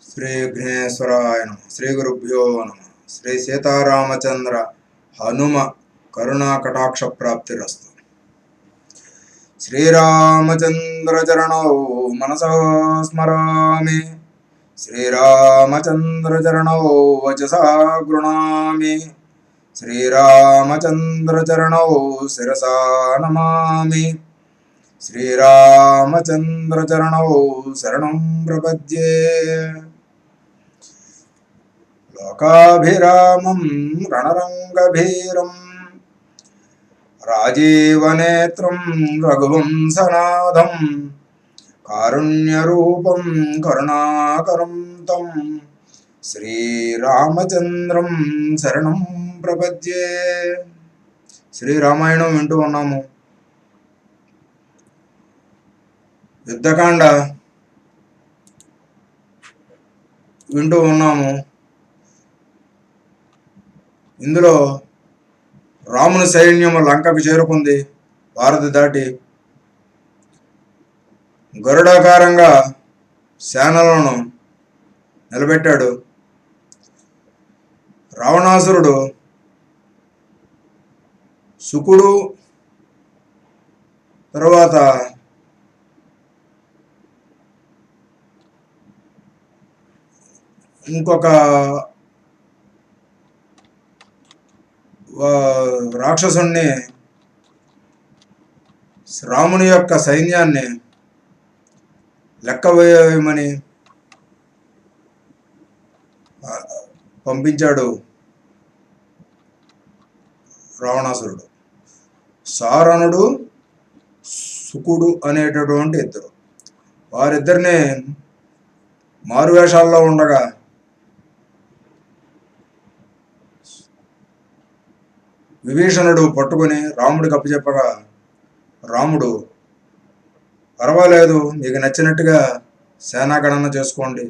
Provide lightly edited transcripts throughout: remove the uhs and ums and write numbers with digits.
శ్రీ విఘ్నేశ్వరాయ నమ. శ్రీ గురుభ్యో నమ. శ్రీ సీతారామచంద్ర హనుమ కరుణా కటాక్ష ప్రాప్తిరస్తు. శ్రీరామచంద్ర చరణౌ మనసా స్మరామి. శ్రీరామచంద్ర చరణౌ వచసా గృణామి. శ్రీరామచంద్ర చరణౌ శిరసా నమామి. శ్రీరామచంద్ర చరణౌ శరణం ప్రపద్యే. లోకాభిరామం రణరంగభీరం రాజీవనేత్రం రఘువంశనాథం కారుణ్యరూపం కరుణాకరం తం శ్రీరామచంద్రం శరణం ప్రపద్యే. శ్రీరామాయణం వింటూ ఉన్నాము. యుద్ధకాండ వింటూ ఉన్నాము. ఇందులో రాముని సైన్యము లంకకు చేరుకుంది. భారతి దాటి గరుడాకారంగా సేనలను నిలబెట్టాడు. రావణాసురుడు శుకుడు తరువాత ఇంకొక రాక్షసుణ్ణి రాముని యొక్క సైన్యాన్ని లెక్క వేయమని పంపించాడు రావణాసురుడు. సారణుడు శుకుడు అనేటటువంటి ఇద్దరు, వారిద్దరిని మారువేషాల్లో ఉండగా విభీషణుడు పట్టుకుని రాముడికి అప్పచెప్పగా, రాముడు పర్వాలేదు, మీకు నచ్చినట్టుగా సేనాగణన చేసుకోండి,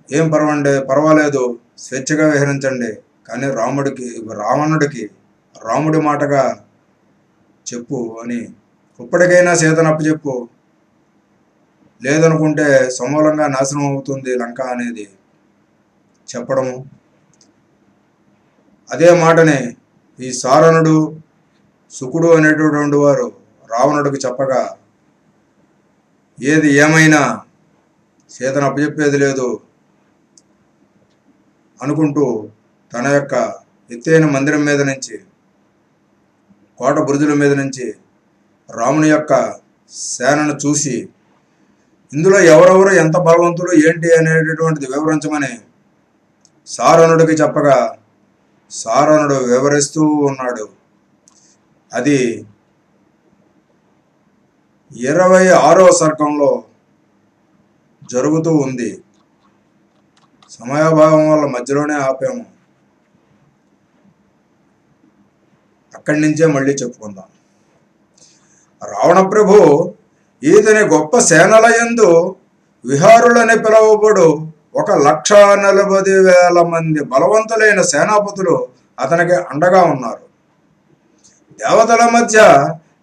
ఏం పర్వాలేదు, స్వేచ్ఛగా విహరించండి, కానీ రావణుడికి రాముడి మాటగా చెప్పు అని, ఇప్పటికైనా సీతను అప్పచెప్పు, లేదనుకుంటే సమూలంగా నాశనం అవుతుంది లంక అనేది చెప్పడము. అదే మాటని ఈ సారణుడు శుకుడు అనేటటువంటి వారు రావణుడికి చెప్పగా, ఏది ఏమైనా సీతను అప్పచెప్పేది లేదు అనుకుంటూ తన యొక్క ఎత్తైన మందిరం మీద నుంచి, కోట బురుజుల మీద నుంచి రాముని యొక్క సేనను చూసి, ఇందులో ఎవరెవరు ఎంత బలవంతులు ఏంటి అనేటటువంటిది వివరించమని సారణుడికి చెప్పగా, సారణుడు వివరిస్తూ ఉన్నాడు. అది 26వ సర్గంలో జరుగుతూ ఉంది. సమయాభావం వల్ల మధ్యలోనే ఆపాము. అక్కడి నుంచే మళ్ళీ చెప్పుకుందాం. రావణ ప్రభు ఈతని గొప్ప సేనలయందు విహారులని పిలువబడు 1,40,000 మంది బలవంతులైన సేనాపతులు అతనికి అండగా ఉన్నారు. దేవతల మధ్య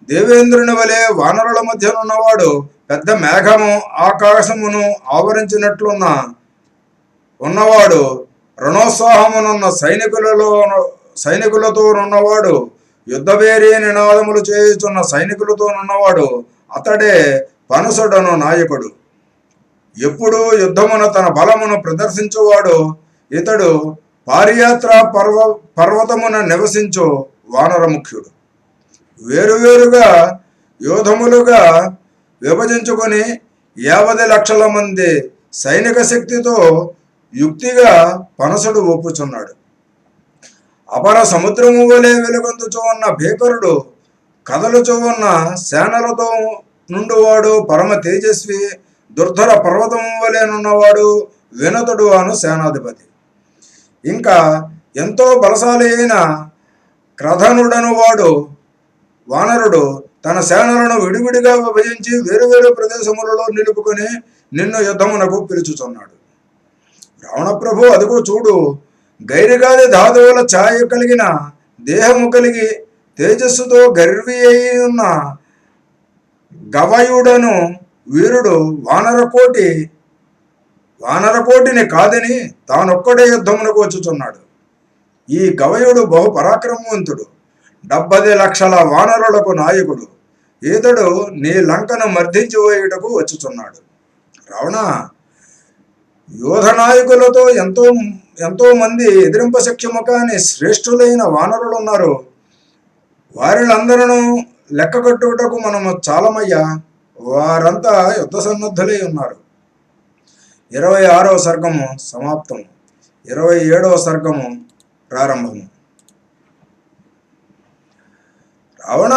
దేవేంద్రుని వలె వానరుల మధ్యనున్నవాడు, పెద్ద మేఘము ఆకాశమును ఉన్నవాడు, రణోత్సాహమునున్న సైనికులతోనున్నవాడు, యుద్ధభేరీ నినాదములు చేయుచున్న సైనికులతోనున్నవాడు, అతడే పనసుడను నాయకుడు. ఎప్పుడు యుద్ధమున తన బలమును ప్రదర్శించువాడు ఇతడు. పారియాత్ర పర్వతమున నివసించు వానర ముఖ్యుడు. వేరువేరుగా యోధములుగా విభజించుకొని 50 లక్షల మంది సైనిక శక్తితో యుక్తిగా పనసుడు ఒప్పుచున్నాడు. అపర సముద్రము వలె వెలుగొందుచూ ఉన్న భీకరుడు, కదలుచూ ఉన్న సేనలతో నుండివాడు, పరమ తేజస్వి, దుర్ధర పర్వతము వలెనున్నవాడు, వినతుడు అను సేనాధిపతి. ఇంకా ఎంతో బలశాలి అయిన క్రధనుడను వాడు వానరుడు తన సేనలను విడివిడిగా విభజించి వేరువేరు ప్రదేశములలో నిలుపుకొని నిన్ను యుద్ధమునకు పిలుచుచున్నాడు. రావణ ప్రభు, అదిగో చూడు, గైరిగాది ధాతువుల ఛాయ కలిగిన దేహము కలిగి తేజస్సుతో గర్వి అయి ఉన్న గవయుడను వీరుడు వానరకోటి వానరకోటిని కాదని తానొక్కడే యుద్ధమునకు వచ్చుచున్నాడు. ఈ గవయుడు బహు పరాక్రమవంతుడు, 70 లక్షల వానరులకు నాయకుడు. ఈతడు నీ లంకను మర్దించి వేయుటకు వచ్చుచున్నాడు. రావణ, యోధ నాయకులతో ఎంతో ఎంతో మంది ఎదిరింపశక్యము కాని శ్రేష్ఠులైన వానరులున్నారు. వారిలందరూ లెక్క కట్టుటకు మనము చాలమయ్యా. వారంతా యుద్ధ సన్నద్ధులై ఉన్నారు. 26వ సర్గము సమాప్తము. 27వ సర్గము ప్రారంభము. రావణ,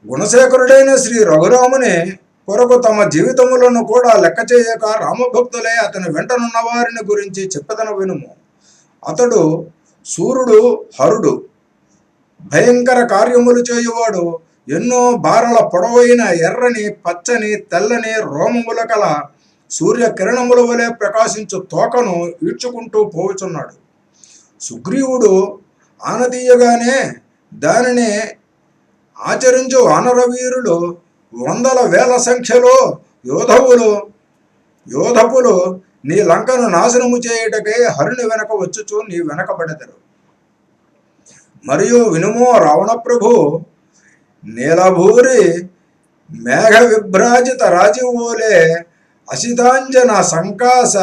గుణశేఖరుడైన శ్రీ రఘురాముని కొరకు తమ జీవితములను కూడా లెక్క చేయక రామభక్తులే అతని వెంటనున్న వారిని గురించి చెప్పదన వినుము. అతడు సూర్యుడు, హరుడు, భయంకర కార్యములు చేయువాడు. ఎన్నో బారల పొడవైన ఎర్రని, పచ్చని, తెల్లని రోమముల కల సూర్యకిరణముల వలె ప్రకాశించు తోకను ఈడ్చుకుంటూ పోవుచున్నాడు. సుగ్రీవుడు ఆనదీయగానే దానిని ఆచరించు వానరవీరులు వందల వేల సంఖ్యలో యోధపులు నీ లంకను నాశనము చేయుటకై హరుని వెనక వచ్చుచు నీ వెనకబడెదరు. మరియు వినుమో రావణ ప్రభు, నీలభూరి మేఘ విభ్రాజిత రాజీవోలే అసితాంజన సంకాస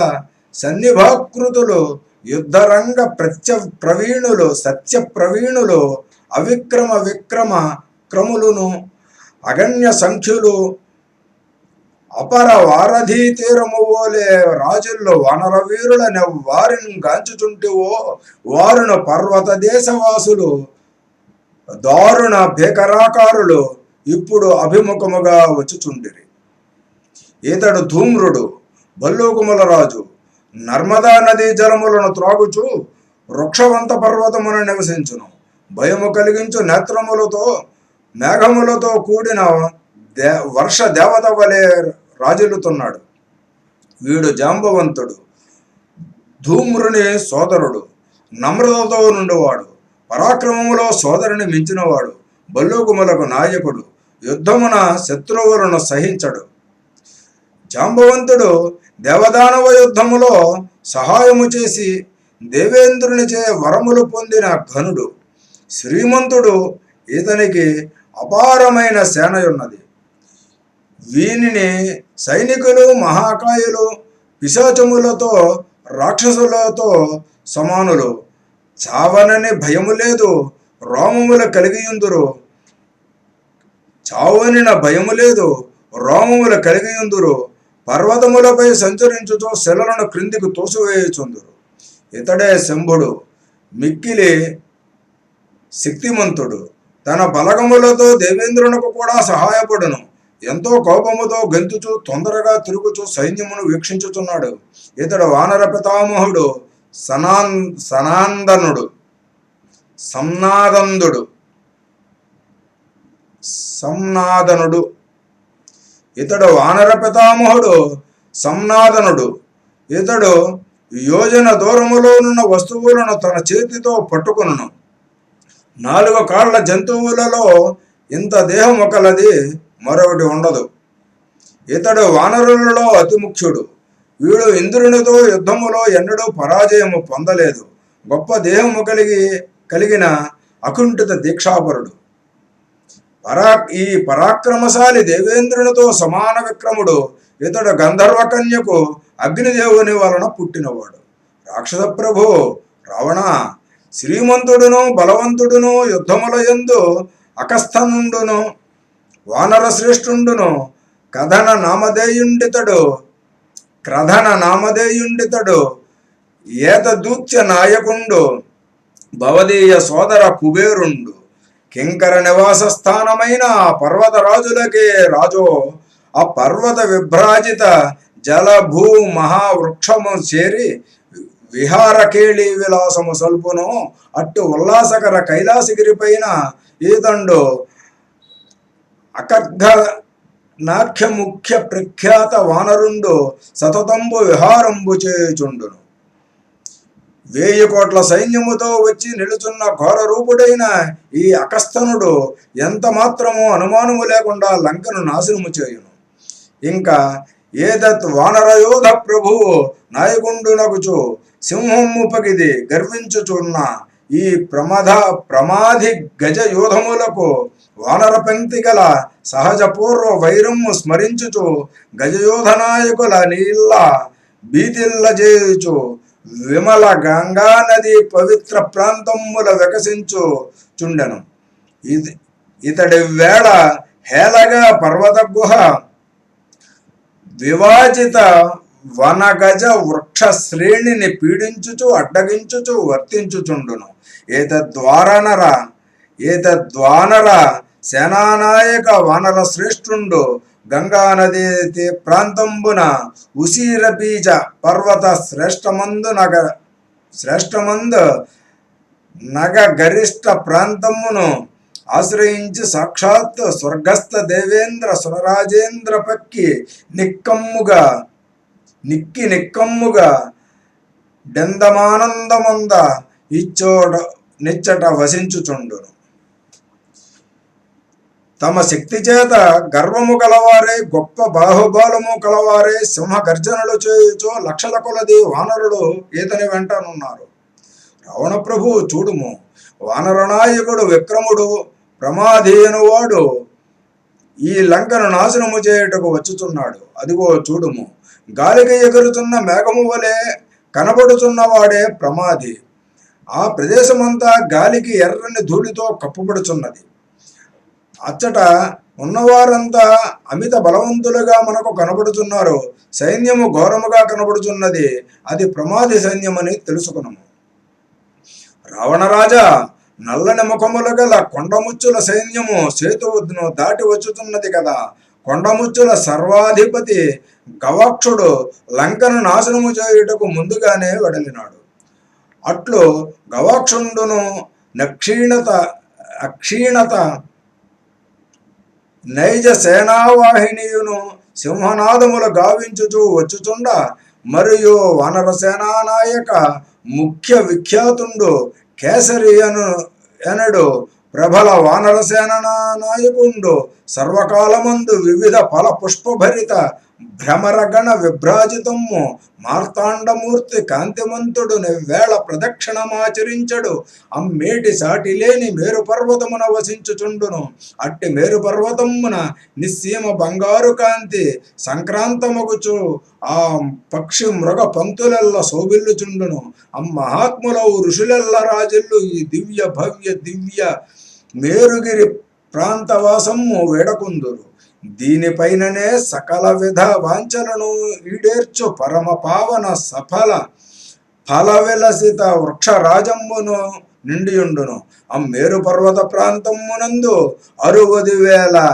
సన్నిభాకృతులు, యుద్ధరంగ ప్రవీణులు, సత్య ప్రవీణులు, అవిక్రమ విక్రమ క్రములును, అగణ్య సంఖ్యులు, అపర వారధీ తీరము ఓలే రాజుల్లో వానరవీరులనే వారిని గాంచుచుంటివో వారును పర్వత దేశవాసులు, దారుణ భీకరాకారులు ఇప్పుడు అభిముఖముగా వచ్చుచుండిరి. ఈతడు ధూమ్రుడు, భల్లూకముల రాజు. నర్మదా నదీ జలములను త్రాగుచు వృక్షవంత పర్వతమును నివసించును. భయము కలిగించు నేత్రములతో మేఘములతో కూడిన వర్ష దేవత వలె రాజులుతున్నాడు. వీడు జాంబవంతుడు, ధూమ్రుని సోదరుడు, నమ్రతతో నుండివాడు, పరాక్రమములో సోదరుని మించినవాడు, భల్లూకములకు నాయకుడు, యుద్ధమున శత్రువులను సహించడు. జాంబవంతుడు దేవదానవ యుద్ధములో సహాయము చేసి దేవేంద్రునిచే వరములు పొందిన ఘనుడు. శ్రీమంతుడు, ఇతనికి అపారమైన సేనయున్నది. వీనిని సైనికులు, మహాకాయులు, పిశాచములతో రాక్షసులతో సమానులు. చావనని భయము లేదు, రోమములు కలిగియుందురు. చావనిన భయము లేదు, రోమములు కలిగియుందురు. పర్వతములపై సంచరించుతో శిలలను క్రిందికి తోసివేయుచుందురు. ఇతడే శంభుడు, మిక్కిలి శక్తిమంతుడు. తన బలగములతో దేవేంద్రునకు కూడా సహాయపడును. ఎంతో కోపముతో గెంతుచు తొందరగా తిరుగుచు సైన్యమును వీక్షించుచున్నాడు. ఇతడు వానర పితామహుడు సంనాదనుడు. ఇతడు వానర పితామహుడు సంనాదనుడు. ఇతడు యోజన దూరములోనున్న వస్తువులను తన చేతితో పట్టుకును. 4 కాళ్ల జంతువులలో ఇంత దేహం ఒకలది మరొకటి ఉండదు. ఇతడు వానరులలో అతి ముఖ్యుడు. వీడు ఇంద్రునితో యుద్ధములో ఎన్నడూ పరాజయము పొందలేదు. గొప్ప దేహము కలిగిన అకుంఠిత దీక్షాపరుడు. ఈ పరాక్రమశాలి దేవేంద్రునితో సమాన విక్రముడు. ఇతడు గంధర్వ కన్యకు అగ్నిదేవుని వలన పుట్టినవాడు. రాక్షస ప్రభు రావణ, శ్రీమంతుడును బలవంతుడును యుద్ధముల యందు అకస్థనుండును వానర శ్రేష్ఠుండును క్రధన నామధేయుండితడు ఏతదూత్య నాయకుండు భవదీయ సోదర కుబేరుండు. కింకర నివాస స్థానమైన పర్వత రాజులకే రాజో, ఆ పర్వత విభ్రాజిత జల భూ మహావృక్షము చేరి విహారకేళి విలాసము సల్పును. అట్టు ఉల్లాసకర కైలాసగిరిపైన ఈతండు అకర్ఘ నాఖ్య ముఖ్య ప్రఖ్యాత వానరుండు సతతంబు విహారంబు చేయుచుండును. 1000 కోట్ల సైన్యముతో వచ్చి నిలుచున్న ఘోర రూపుడైన ఈ అకస్థనుడు ఎంత మాత్రము అనుమానము లేకుండా లంకను నాశనము చేయును. ఇంకా ఏదత్ వానరయోధ ప్రభువు నాయకుండునగుచు సింహము పగిది గర్వించుచున్న ఈ ప్రమాధి గజ యోధములకు వానర పంక్తి గల సహజ పూర్వ వైరము స్మరించుచు గజయోధ నాయకుల నీళ్ళ బీతిల్ల చేయుచు విమల గంగా నది పవిత్ర ప్రాంతముల వికసించుచుండెను. ఇతడి వేళ హేళగా పర్వత గుహ వివాచిత వనగజ వృక్ష శ్రేణిని పీడించుచు అడ్డగించుచు వర్తించుచుండును. ఏతద్వానర సేనానాయక వానర శ్రేష్ఠుండు గంగా నది ప్రాంతంబున ఉసీర బీజ పర్వత శ్రేష్టమందు నగ గరిష్ట ప్రాంతమును ఆశ్రయించి సాక్షాత్ స్వర్గస్థ దేవేంద్ర సురరాజేంద్ర పక్కి నిక్కమ్ముగా డెందమానందమంద నిచ్చట వసించుచుండును. తమ శక్తి చేత గర్వము కలవారే గొప్ప బాహుబలము కలవారే సింహ గర్జనలు చేయుచో లక్షల కొలది వానరులు ఈతని వెంటనున్నారు. రావణ ప్రభు చూడుము, వానరనాయకుడు విక్రముడు ప్రమాధీనువాడు ఈ లంకను నాశనము చేయుటకు వచ్చుచున్నాడు. అదిగో చూడుము, గాలికి ఎగురుతున్న మేఘము వలె కనబడుచున్నవాడే ప్రమాది. ఆ ప్రదేశమంతా గాలికి ఎర్రని ధూళితో కప్పుబడుచున్నది. అచ్చట ఉన్నవారంతా అమిత బలవంతులుగా మనకు కనబడుతున్నారు. సైన్యము ఘోరముగా కనబడుచున్నది. అది ప్రమాది సైన్యమని తెలుసుకున్నాము. రావణరాజా, నల్లని ముఖములు గల కొండముచ్చుల సైన్యము సేతువును దాటి వచ్చుతున్నది కదా. కొండముచ్చుల సర్వాధిపతి గవాక్షుడు లంకను నాశనము చేయుటకు ముందుగానే వెడలినాడు. అట్లు గవాక్షుండును అక్షీణత నైజ సేనావాహినియును సింహనాదములు గావించుచూ వచ్చుచుండ, మరియు వానర సేనానాయక ముఖ్య విఖ్యాతుండు కేసరి ఎనడు ప్రబల వానర సేనా నాయకుండు సర్వకాలమందు వివిధ ఫల పుష్పభరిత భ్రమరగణ విభ్రాజితము మార్తాండమూర్తి కాంతిమంతుడు వేళ ప్రదక్షిణమాచరించడు. అమ్మేటి సాటి లేని మేరు పర్వతమున వసించుచుండును. అట్టి మేరు పర్వతమున నిస్సీమ బంగారు కాంతి సంక్రాంతమగుచు ఆ పక్షి మృగ పంక్తులెల్ల శోభిల్లుచుండును. మహాత్ములవు ఋషులెల్ల రాజులు ఈ దివ్య మేరుగిరి ప్రాంతవాసము వేడకుందురు. దీనిపైననే సకల విధ వాంఛలను ఈడేర్చు పరమ పావన సఫల ఫల విలసిత వృక్ష రాజమ్మును నిండియుండును. మేరు పర్వత ప్రాంతమునందు 60,000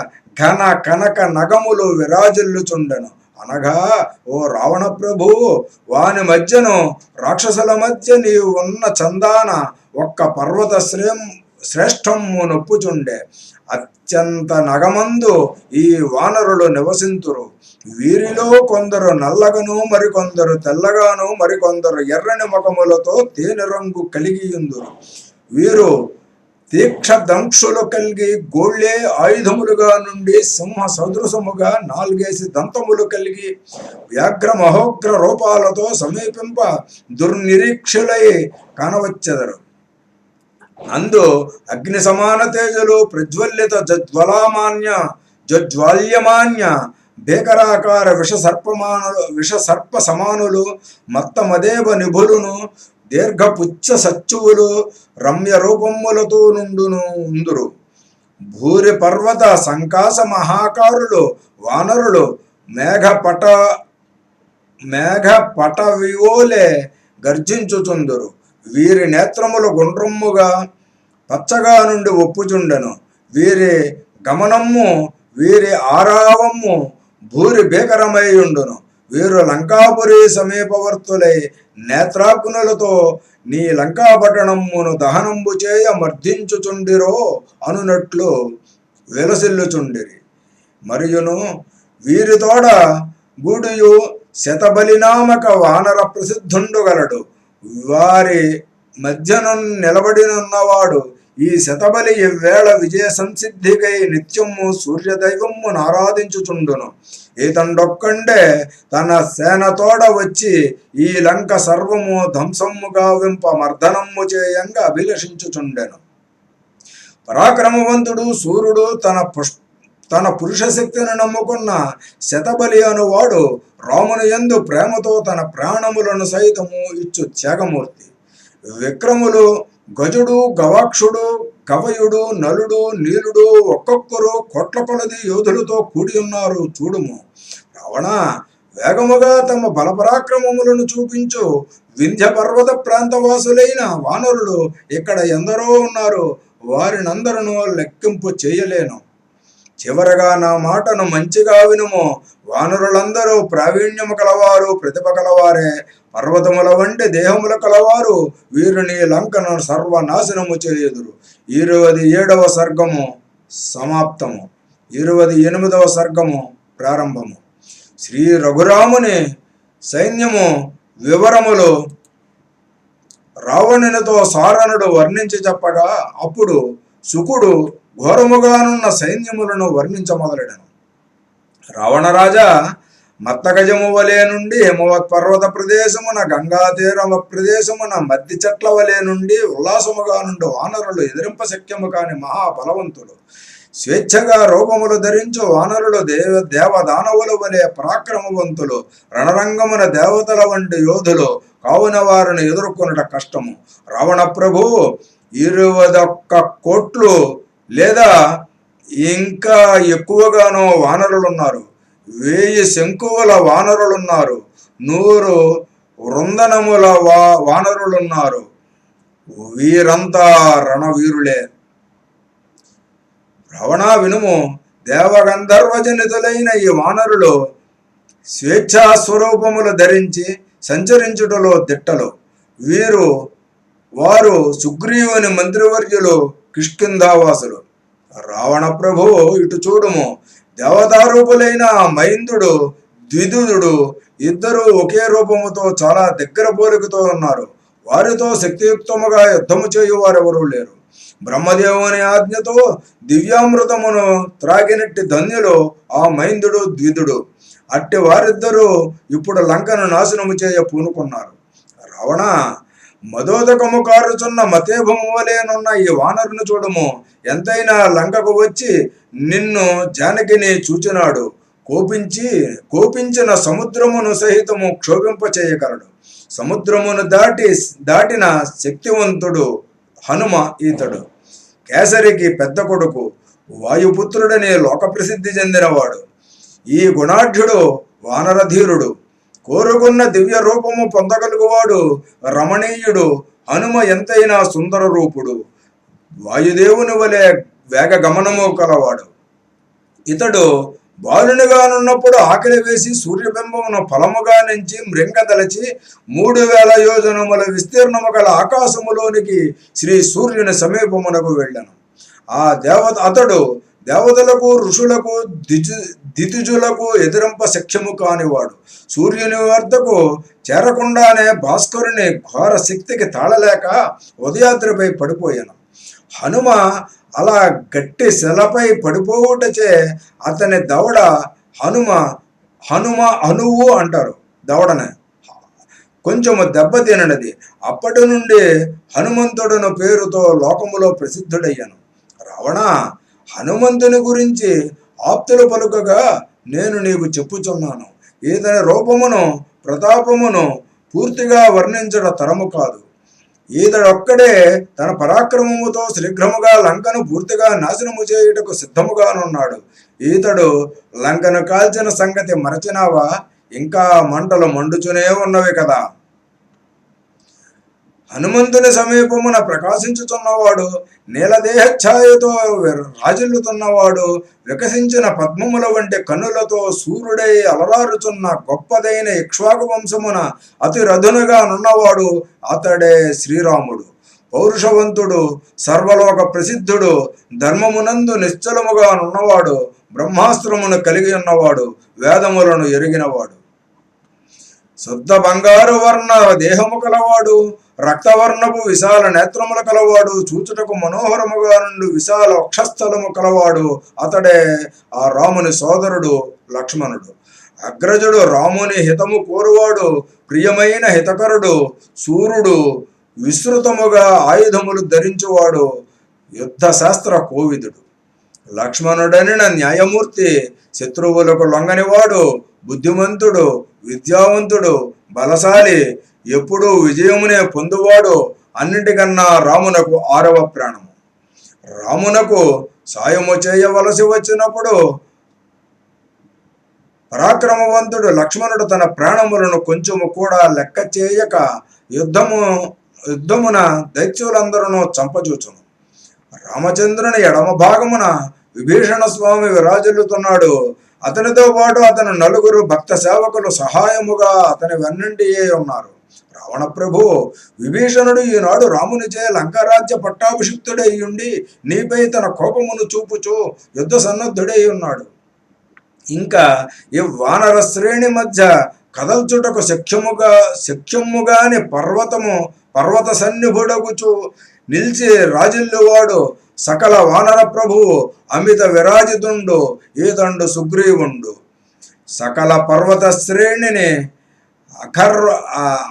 ఘన కనక నగములు విరాజిల్లుచుండెను. అనగా, ఓ రావణ ప్రభు, వాని మధ్యను రాక్షసుల మధ్య నీవు ఉన్న చందాన ఒక్క పర్వత శ్రేష్టము నొప్పుచుండే. అత్యంత నగమందు ఈ వానరులు నివసింతురు. వీరిలో కొందరు నల్లగను, మరికొందరు తెల్లగాను, మరికొందరు ఎర్రని ముఖములతో తేనె రంగు కలిగియుందురు. వీరు తీక్షదంక్షులు కలిగి గోళ్లే ఆయుధములుగా నుండి సింహ సదృశముగా 4 దంతములు కలిగి వ్యాఘ్ర మహోగ్ర రూపాలతో సమీపింప దుర్నిరీక్షులై కానవచ్చెదరు. అందు అగ్ని సమాన తేజులు ప్రజ్వల్లిత జ్వాల్యమాన్య భీకరాకార విషసర్ప సమానులు మత్తమదేవ నిభులును దీర్ఘపుచ్చ సచ్చువులు రమ్య రూపములతో ఉందురు. భూరి పర్వత సంకాస మహాకారులు వానరులు మేఘపట వివోలే గర్జించుచుందురు. వీరి నేత్రములు గుండ్రమ్ముగా పచ్చగా నుండి ఒప్పుచుండెను. వీరి గమనమ్ము వీరి ఆరావమ్ము భూరి భీకరమై ఉండును. వీరు లంకాపురి సమీపవర్తులై నేత్రాగ్నులతో నీ లంకాపట్టణమును దహనంబు చేయ మర్దించుచుండిరో అనునట్లు విలసిల్లుచుండిరి. మరియును వీరితోడ గూడియు శతబలినామక వానర ప్రసిద్ధుండు గలడు. వారి మధ్యను నిలబడినున్నవాడు ఈ శతబలి ఇవ్వేళ విజయ సంసిద్ధికై నిత్యము సూర్యదైవము ఆరాధించుచుండును. ఈతండొక్కండే తన సేనతోడ వచ్చి ఈ లంక సర్వము ధ్వంసముగా వింప మర్దనము చేయంగా అభిలషించుచుండెను. పరాక్రమవంతుడు సూర్యుడు తన పురుష శక్తిని నమ్ముకున్న శతబలి అనువాడు రాముని యందు ప్రేమతో తన ప్రాణములను సైతము ఇచ్చు త్యాగమూర్తి. విక్రములు గజుడు, గవాక్షుడు, కవయుడు, నలుడు, నీలుడు ఒక్కొక్కరు కోట్ల కొలది యోధులతో కూడి ఉన్నారు చూడుము. రావణ, వేగముగా తమ బలపరాక్రమములను చూపించు. వింధ్య పర్వత ప్రాంతవాసులైన వానరులు ఇక్కడ ఎందరో ఉన్నారు. వారినందరూ లెక్కింపు చేయలేను. చివరగా నా మాటను మంచిగా వినుము. వానరులందరూ ప్రావీణ్యము కలవారు, ప్రతిభ కలవారే. పర్వతముల వంటి దేహముల కలవారు. వీరిని లంకను సర్వనాశనము చేయుదురు. 27వ సర్గము సమాప్తము. 28వ సర్గము ప్రారంభము. శ్రీ రఘురాముని సైన్యము వివరములు రావణునితో సారణుడు వర్ణించి చెప్పగా అప్పుడు శుకుడు ఘోరముగానున్న సైన్యములను వర్ణించమొదలెడను. రావణరాజా, మత్తగజము వలె నుండి హిమవత్ పర్వత ప్రదేశమున, గంగా తీరమ ప్రదేశమున, మద్ది చెట్ల వలె నుండి ఉల్లాసముగా నుండి వానరులు ఎదిరింప శక్యము కాని మహాబలవంతుడు. స్వేచ్ఛగా రూపములు ధరించు వానరులు దేవదానవుల వలె పరాక్రమవంతులు. రణరంగమున దేవతల వంటి యోధులు. కావున వారిని ఎదుర్కొనుట కష్టము. రావణ ప్రభు 21 కోట్లు లేదా ఇంకా ఎక్కువగానో వానరులున్నారు. 1000 శంకువుల వానరులున్నారు. 100 వృందనముల వానరులున్నారు. వీరంతా రణవీరులే. రావణ వినుము. దేవగంధర్వజనితులైన ఈ వానరులు స్వేచ్ఛా స్వరూపములు ధరించి సంచరించుటలో దిట్టలు. వారు సుగ్రీవుని మంత్రివర్యులు, కిష్కింధావాసులు. రావణ ప్రభు ఇటు చూడుము. దేవతారూపులైన మైందుడు, ద్విదుడు ఇద్దరు ఒకే రూపముతో చాలా దగ్గర పోలికతో ఉన్నారు. వారితో శక్తియుక్తముగా యుద్ధము చేయువారెవరూ లేరు. బ్రహ్మదేవుని ఆజ్ఞతో దివ్యామృతమును త్రాగినట్టి ధన్యులు ఆ మైందుడు, ద్విదుడు. అట్టి వారిద్దరూ ఇప్పుడు లంకను నాశనము చేయ పూనుకున్నారు. రావణ, మదోదకము కారుచున్న మతేభము వలెనున్న ఈ వానరును చూడము. ఎంతైనా లంకకు వచ్చి నిన్ను జానకిని చూచినాడు. కోపించిన సముద్రమును సహితము క్షోభింప చేయగలడు. సముద్రమును దాటిన శక్తివంతుడు హనుమ ఈతడు. కేసరికి పెద్ద కొడుకు, వాయుపుత్రుడని లోక ప్రసిద్ధి చెందినవాడు. ఈ గుణాఢ్యుడు వానరధీరుడు. కోరుకున్న దివ్య రూపము పొందగలుగువాడు. రమణీయుడు. హనుమ ఎంతైనా సుందర రూపుడు. వాయుదేవుని వలె వేగ గమనము కలవాడు. ఇతడు బాలునిగానున్నప్పుడు ఆకలి వేసి సూర్యబింబమును ఫలముగా నుంచి మృంగదలచి 3000 యోజనముల విస్తీర్ణము గల ఆకాశములోనికి శ్రీ సూర్యుని సమీపమునకు వెళ్ళను. అతడు దేవతలకు, ఋషులకు, దితిజులకు ఎదిరింప శక్యము కానివాడు. సూర్యుని వద్దకు చేరకుండానే భాస్కరుని ఘోర శక్తికి తాళలేక ఉదయాద్రిపై పడిపోయాను. హనుమ అలా గట్టి శిలపై పడిపోవుటచే అతని దవడ హనువు అంటారు. దవడనే కొంచెము దెబ్బతినది. అప్పటి నుండి హనుమంతుడును పేరుతో లోకములో ప్రసిద్ధుడయ్యాను. రావణ, హనుమంతుని గురించి ఆప్తులు పలుకగా నేను నీకు చెప్పుచున్నాను. ఇతని రూపమును, ప్రతాపమును పూర్తిగా వర్ణించడ తరము కాదు. ఈతడొక్కడే తన పరాక్రమముతో శీఘ్రముగా లంకను పూర్తిగా నాశనము చేయుటకు సిద్ధముగానున్నాడు. ఈతడు లంకను కాల్చిన సంగతి మరచినావా? ఇంకా మంటలు మండుచునే ఉన్నవి కదా. హనుమంతుని సమీపమున ప్రకాశించుతున్నవాడు, నీలదేహఛాయతో రాజిల్లుతున్నవాడు, వికసించిన పద్మముల వంటి కన్నులతో సూర్యుడై అలరారుచున్న గొప్పదైన ఇక్ష్వాకు వంశమున అతి రథునుగా నున్నవాడు అతడే శ్రీరాముడు. పౌరుషవంతుడు, సర్వలోక ప్రసిద్ధుడు, ధర్మమునందు నిశ్చలముగా నున్నవాడు, బ్రహ్మాస్త్రమును కలిగి ఉన్నవాడు, వేదములను ఎరిగినవాడు. శుద్ధ బంగారు వర్ణ దేహము కలవాడు, రక్తవర్ణపు విశాల నేత్రములు కలవాడు, చూచుటకు మనోహరముగా నుండి విశాల వక్షస్థలము కలవాడు. అతడే ఆ రాముని సోదరుడు లక్ష్మణుడు. అగ్రజుడు రాముని హితము కోరువాడు, ప్రియమైన హితకరుడు, సూర్యుడు, విస్తృతముగా ఆయుధములు ధరించువాడు, యుద్ధ శాస్త్ర కోవిదుడు. లక్ష్మణుడనిన న్యాయమూర్తి, శత్రువులకు లొంగనివాడు, బుద్ధిమంతుడు, విద్యావంతుడు, బలశాలి, ఎప్పుడూ విజయమునే పొందువాడు. అన్నిటికన్నా రామునకు 6వ ప్రాణము. రామునకు సాయము చేయవలసి వచ్చినప్పుడు పరాక్రమవంతుడు లక్ష్మణుడు తన ప్రాణములను కొంచెము కూడా లెక్క చేయక యుద్ధమున దైత్యులందరూ చంపజూచును. రామచంద్రుని ఎడమ భాగమున విభీషణ స్వామి విరాజిల్లుతున్నాడు. అతనితో పాటు అతని 4 భక్త సేవకులు సహాయముగా అతని వెన్నంటియే ఉన్నారు. రావణ ప్రభు, విభీషణుడు ఈనాడు రామునిచే లంకారాజ్య పట్టాభిషిక్తుడై ఉండి నీపై తన కోపమును చూపుచూ యుద్ధ సన్నద్ధుడై ఉన్నాడు. ఇంకా ఈ వానర శ్రేణి మధ్య కదల్చుటకు శక్యముగాని పర్వత సన్నిభుడగుచు నిలిచి రాజిల్లువాడు సకల వానర ప్రభువు, అమిత విరాజితుండు, ఈతండు సుగ్రీవుండు. సకల పర్వత శ్రేణిని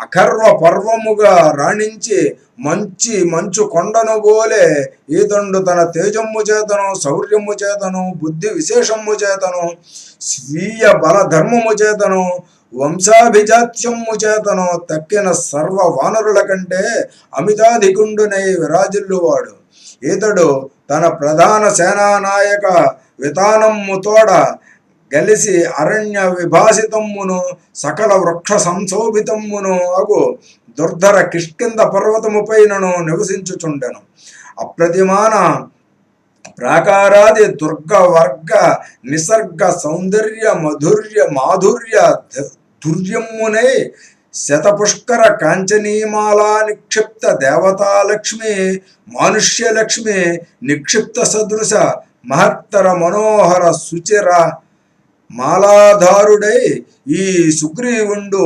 అఖర్వ పర్వముగా రాణించి మంచు కొండను బోలే ఈతండు తన తేజమ్ము చేతను, శౌర్యము చేతను, బుద్ధి విశేషము చేతను, స్వీయ బల ధర్మము చేతను, వంశాభిజాత్యము చేతను తక్కిన సర్వ వానరుల కంటే అమితాధికుండునై విరాజిల్లువాడు. ఈతడు తన ప్రధాన సేనానాయక వితానమ్ము తోడ గలిసి అరణ్య విభాసితమ్మును, సకల వృక్ష సంశోభితమ్మును అగు దుర్ధర కిష్కింద పర్వతముపైనను నివసించుచుండెను. అప్రతిమాన ప్రాకారాది దుర్గ వర్గ నిసర్గ సౌందర్య మాధుర్య దుర్యమ్మునై శతపుష్కర కాంచనీమాలా నిక్షిప్త దేవతాలక్ష్మి, మానుష్యలక్ష్మి నిక్షిప్త సదృశ మహత్తర మనోహర సుచిర మాలాధారుడై ఈ సుగ్రీవుండు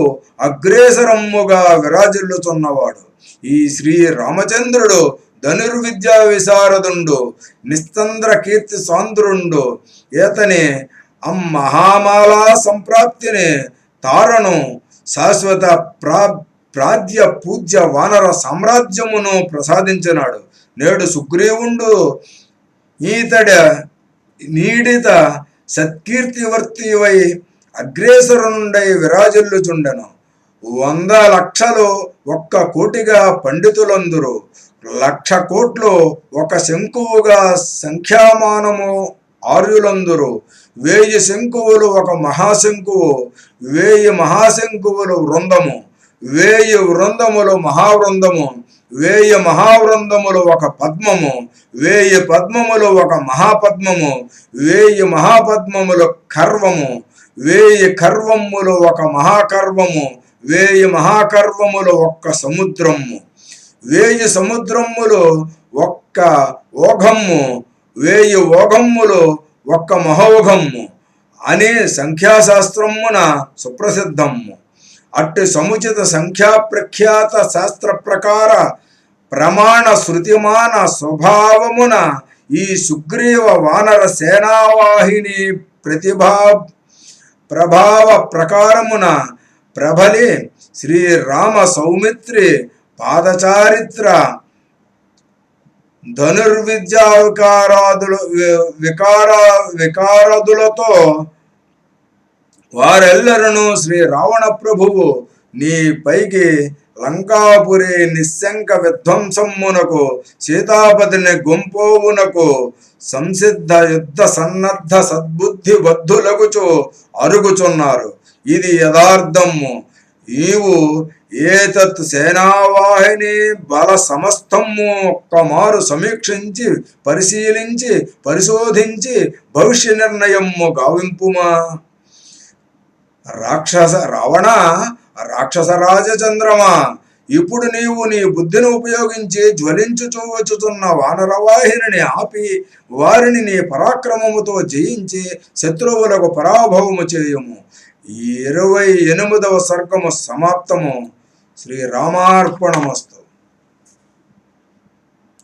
అగ్రేసరమ్ముగా విరాజిల్లుచున్నవాడు. ఈ శ్రీ రామచంద్రుడు ధనుర్విద్యా విశారదుండు, నిస్తంద్ర కీర్తి సాంద్రుండు. ఏతని మహామాలా సంప్రాప్తిని తారను శాశ్వత ప్రాద్య పూజ్య వానర సామ్రాజ్యమును ప్రసాదించినాడు. నేడు సుగ్రీవుండు ఈతడ నీడిత సత్కీర్తివర్తివై అగ్రేసరుండై విరాజిల్లుచుండెను. 100 లక్షలు 1 కోటిగా పండితులందరూ, 1,00,000 కోట్లు 1 శంకువుగా సంఖ్యామానము ఆర్యులందరూ, 1000 శంకువులు 1 మహాశంకువు, 1000 మహాశంకువులు వృందము, 1000 వృందములు మహావృందము, 1000 మహావృందములు 1 పద్మము, 1000 పద్మములు 1 మహాపద్మము, 1000 మహాపద్మములు కర్వము, 1000 కర్వములు 1 మహాకర్వము, 1000 మహాకర్వములు 1 సముద్రము, 1000 సముద్రములు 1 ఓఘమ్ము, 1000 ఓఘమ్ములు 1 మహోఘమ్ము అని సంఖ్యాశాస్త్రమున సుప్రసిద్ధము. అట్టి సముచిత సంఖ్యా ప్రఖ్యాత శాస్త్ర ప్రకార ప్రమాణ శృతిమాన స్వభావమున ఈ సుగ్రీవ వానర సేనావాహిని ప్రభావ ప్రకారమున ప్రబలి శ్రీరామ సౌమిత్రి పాదచారిత్ర ధనుర్విద్యా వికారదులతో వారెల్లరూ శ్రీ రావణ ప్రభువు నీ పైకి లంకాపురి నిశంక విధ్వంసమునకు సీతాపతిని గుంపోవునకు సంసిద్ధ యుద్ధ సన్నద్ధ సద్బుద్ధి బద్ధులగుచు అరుగుచున్నారు. ఇది యథార్థము. ఈవు ఏతత్ సేనావాహిని బల సమస్తము ఒక్కమారు సమీక్షించి పరిశీలించి పరిశోధించి భవిష్య నిర్ణయము గావింపుమా. రావణ రాక్షస రాజచంద్రమా, ఇప్పుడు నీవు నీ బుద్ధిని ఉపయోగించి జ్వలించుచూ వచ్చుతున్న వానరవాహిని ఆపి వారిని నీ పరాక్రమముతో జయించి శత్రువులకు పరాభవము చేయుము. 28వ సర్గము సమాప్తము. శ్రీరామార్పణమస్తు.